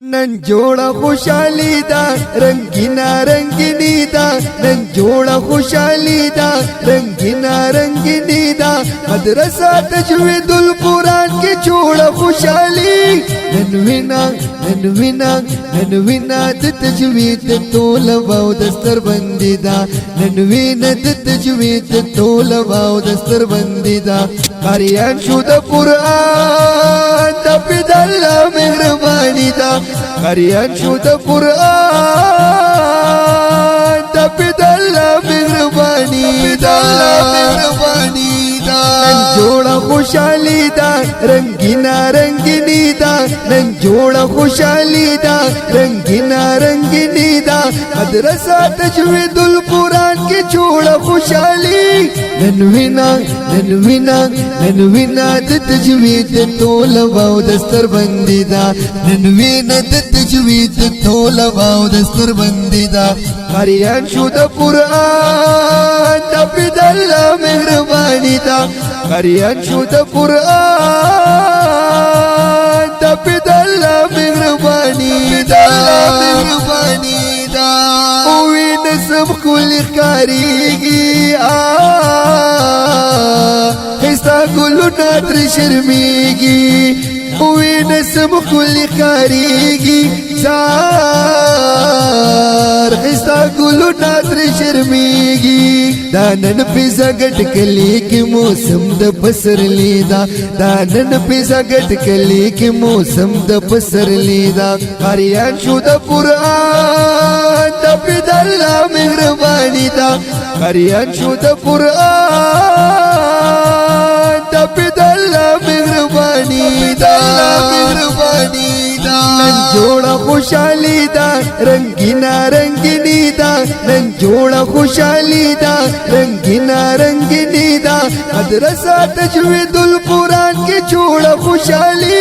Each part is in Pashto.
नन जोड़ा खुशाली दा रंगीना रंगिनी दा नन जोड़ा खुशाली दा रंगीना रंगिनी दा मदरसा तजवीदुल कुरान के जोड़ा खुशाली ननविना ननविना ननविना तजवीद तोलवाओ दस्तर बंदी दा ननविना तजवीद तोलवाओ दस्तर बंदी दा कारियान शुदा कुरान तपिदल्ला मेहरबानी दा कारियान शुदा कुरान तपिदल्ला मेहरबानी दा जोड़ा खुशाली दा रंगीना रंगिनी दा नन जोड़ा खुशाली दा रंगीना रंगिनी दा मदरसा तजवीदुल कुरान के जोड़ा खुशाली ननविना ननविना ननविना तजवीद तोलवाओ दस्तर बंदी दा ननविना तजवीद तोलवाओ दस्तर बंदी दा कारियान शुदा कुरान तपिदल्ला मेहरबानी दा कारियान शुदा कुरान तपिदल्ला मेहरबानी दा ओए नसब कुल कारीगी हिस्सा गुलु नात्र शर्मीगी ओए नसब कुल कारीगी जार हिस्सा गुलु नात्र शर्मीगी दानन पिज़ा गटकली के मौसम द बसर लीदा दानन पिज़ा गटकली के मौसम द बसर लीदा कारियान शुदा कुरान तपिदल्ला मेहरबानी दा कारियान शुदा कुरान तपिदल्ला मेहरबानी दा नन जोड़ा खुशाली दा रंगीना रंगिनी दा नन जोड़ा खुशाली दा रंगीना रंगिनी दा मदरसा तजवीदुल कुरान के जोड़ा खुशाली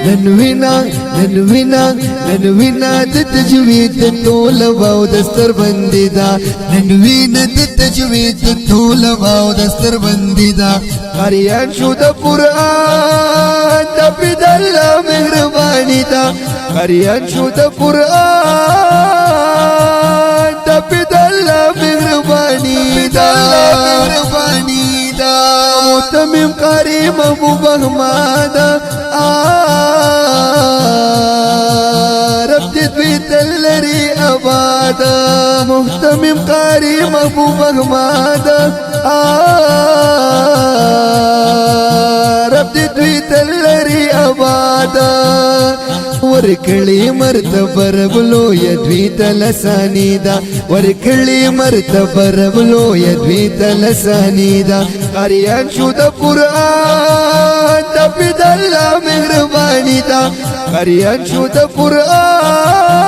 ननविना ननविना ननविना तजवीद तोलवाओ दस्तर बंदी दा ननविना तजवीद तोलवाओ दस्तर बंदी दा कारियान शुदा कुरान तपिदल्ला मेहरबानी दा कारियान शुदा कुरान तपिदल्ला मेहरबानी दा मुतमिम कारी महबूब अहमद रब तद्वीत लरी आबाद मुहतमिम कारी महबूब अहमद रब तद्वीत लरी आबाद वर्कली मर्तबर बुलो यद्वीत लसानीदा वर्कली मर्तबर बुलो यद्वीत लसानीदा कारियान शुदा कुरान तपिदल्ला मेहरबानी दा कारियान शुदा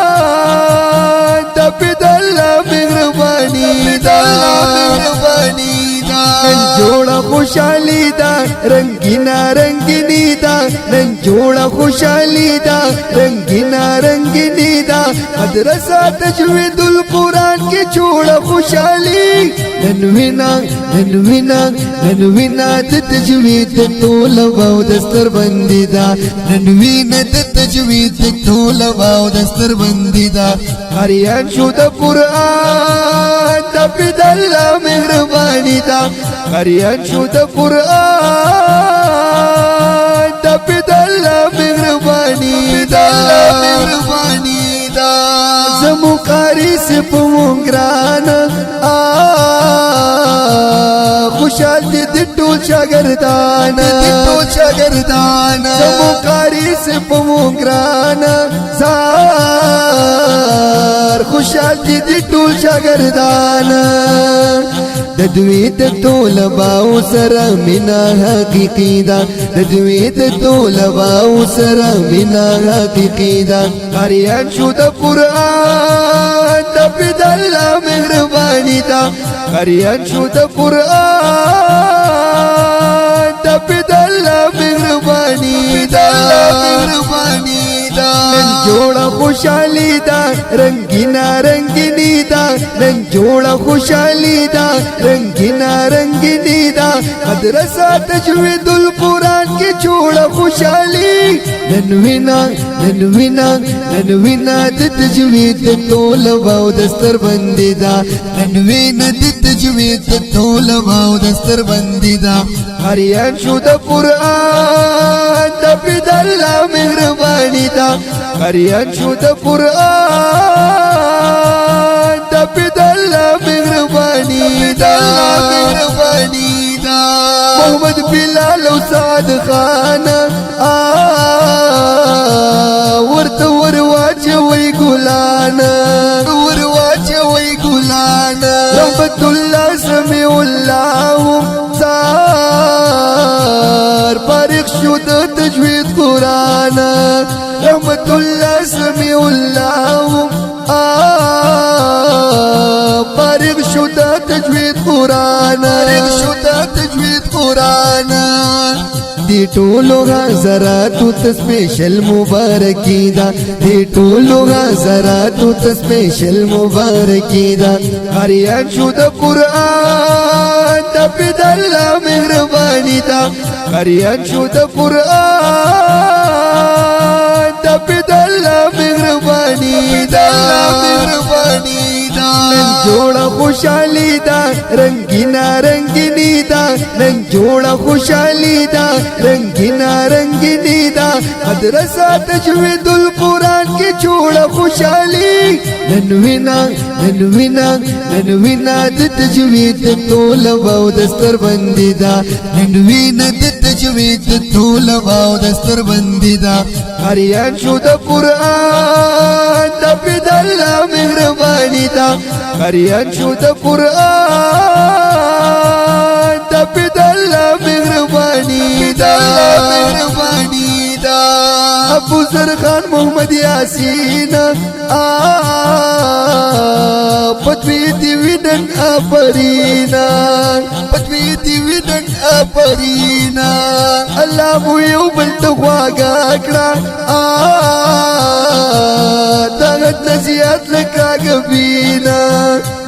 कुरान तपिदल्ला मेहरबानी दा नन जोड़ा खुशाली दा रंगीना रंगिनी दा नन जोड़ा खुशाली दा रंगीना रंगिनी दा मदरसा तजवीदुल कुरान के जोड़ा खुशाली ननविना ननविना ननविना तजवीद तोलवाओ दस्तर बंदी दा ननविना तजवीद तोलवाओ दस्तर बंदी दा कारियान शुदा कुरान तपिदल्ला मेहरबानी दा कारियान शुदा कुरान तपिदल्ला मेहरबानी दा जमु कारी से पुंगराना खुशाल दिट्टू शागरदाना जमु कारी से पुंगराना जार खुशाल दिट्टू शागरदाना तद्वीद तोलवाओ सरा मिना हकीकीदा तद्वीद तोलवाओ सरा मिना हकीकीदा कारियान शुदा कुरान तपिदल्ला मेहरबानी दा कारियान शुदा कुरान तपिदल्ला मेहरबानी दा نن جوړه خوشالي دا رنگینا رنگینی دا نن جوړه خوشالي دا رنگینا رنگینی دا مدرسه تجوید القرآن کی جوړه خوشالي نن وینا د تجوید طلبه او دستر بندي دا نن وینا د تجوید طلبه او دستر بندي دا هریان شو د قرآن د پد الله مهرباني دا هریان شو د قرآن د پد الله مهرباني دا محمد بلال او سعد خان ورته ورواچوي ګلانا رحمت الله سميع الله زار فارغ شو د تجوید قرآن رحمت الله سميع الله فارغ شو د تجوید قرآن دی ټولو حضراتو ته سپیشل مبارکی دا دی ټولو حضراتو ته سپیشل مبارکی دا هریان شو د قرآن د پد الله مهرباني دا هریان شو د قرآن د پد الله مهرباني دا نن جوړه خوشالي دا رنگینا رنگینی دا نن جوړه خوشالي دا رنگینا رنگینی دا مدرسه تجوید القرآن کی جوړه خوشالي نن وینا د تجوید طلبه او دستر بندي دا نن وینا د تجوید طلبه او دستر بندي دا هریان شو د قرآن د پد الله مهرباني دا هریان شو د قرآن د پد الله مهرباني دا ابو ذر خان محمد یاسین پتوی دی وینن اپرینا الله مو یو بل ته خواږه کړه دغه نصیحت لکه غبینا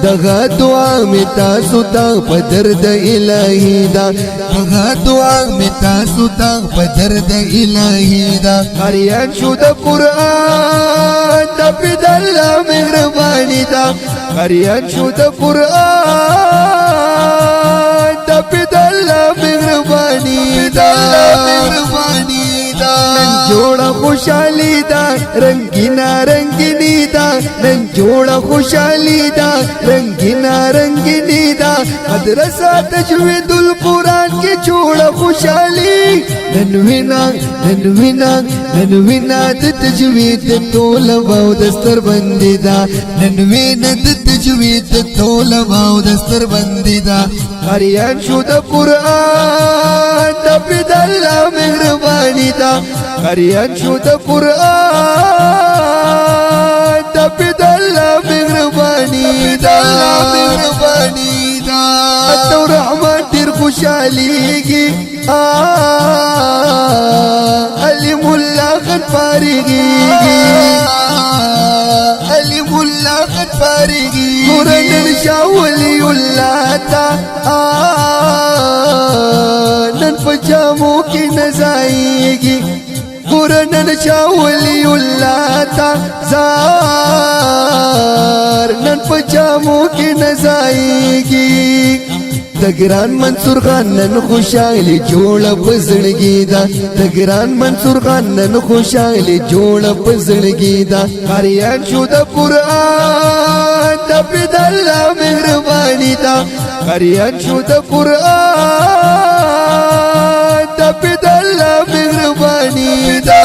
دغه دعا می تاسو ته په درد الهی دا دغه دعا می تاسو ته په درد الهی دا هریان شو د قرآن د پد الله مهرباني دا هریان شو د قرآن د پد الله مهرباني دا نن جوړه خوشالي دا رنگینا رنگینی دا نن جوړه خوشالي دا رنگینا رنگینی دا مدرسه تجوید القرآن کی جوړه خوشالي نن وینا د تجوید طلبه او دستر بندي دا نن وینا د تجوید طلبه او دستر بندي دا هریان شو د قرآن د پد الله مهرباني دا هریان شو د قرآن د پد الله مهرباني دا اتو رحمان ډیر خوشاليږي علم الله خد فارغي نورن شاولي الله تا نن پجامو کی نزائیږي قرآن شاولي الله تا زار نن پجامو کی نزائیږي د ګران منصور خان نن خوشالي جوړه پزړګي دا د ګران منصور خان نن خوشالي جوړه پزړګي دا هریان شو د قرآن د پد الله مهرباني دا هریان شو د قرآن د پد الله مهرباني دا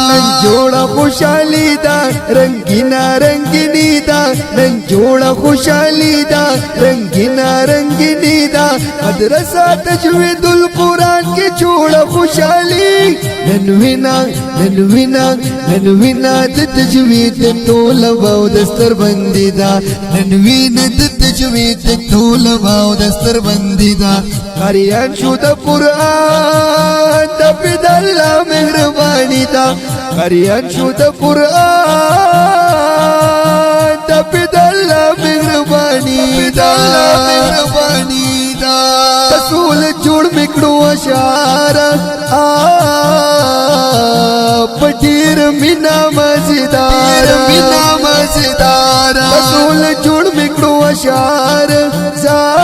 نن جوړه خوشالي دا رنگینا رنگینی دا نن جوړه خوشالي دا رنگینا رنگینی دا مدرسه تجوید القرآن کی جوړه خوشالي نن وینا د تجوید طلبه او دستر بندي دا نن وینا د تجوید طلبه او دستر بندي دا هریان شو د قرآن د پد د الله مهرباني دا قریان شو د قرآن تپی د الله مهرباني دا رسول جوړ میکړو اشعار پټیر مینا مزیدار رسول جوړ میکړو اشعار زار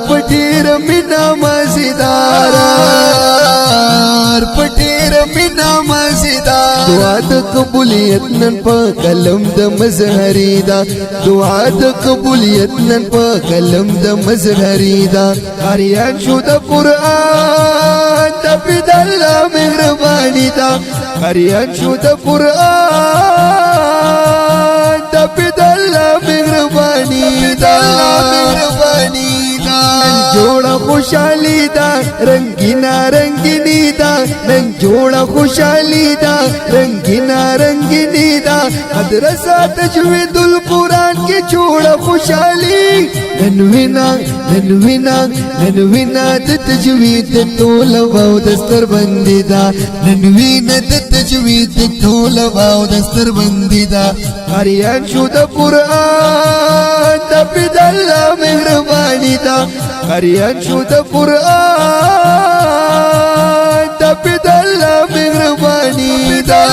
پټیر مینا مزیدار دعا د قبولیت نن په قلم د مظهری دا دعا د قبولیت نن په قلم د مظهری دا قریان شو د قرآن تپی د الله مهرباني دا قریان شو د قرآن تپی د الله مهرباني دا جوړه خوشالي دا رنگینا رنگینی دا نن جوړه خوشالي دا رنگینی دا مدرسه تجوید القرآن کې جوړه خوشالي نن وینا د تجوید ټول واو دستر بندي دا نن وینا د تجوید ټول واو دستر بندي دا قریان شو د قرآن تپی د الله مهرباني دا قریان شو د قرآن تپی د الله مهرباني دا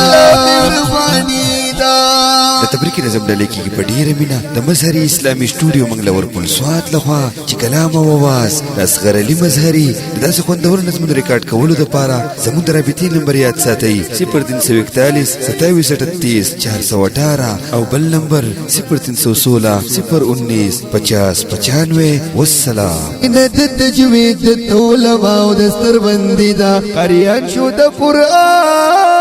د تبریکی نظم ډلې کې په ډیره مینا د مظهری اسلامي سټوډیو منګلور پل سوات لخوا چې کلام او आवाज د اصغر علي مظهری داسې خوندور نظمونو ریکارډ کولو لپاره زموږ د رابطې نمبر یاد ساتئ 0341 2738 418 او بل نمبر 0316 019 50 95 والسلام ان د تجوید ټول واو دستر بندي دا قریان شو د قرآن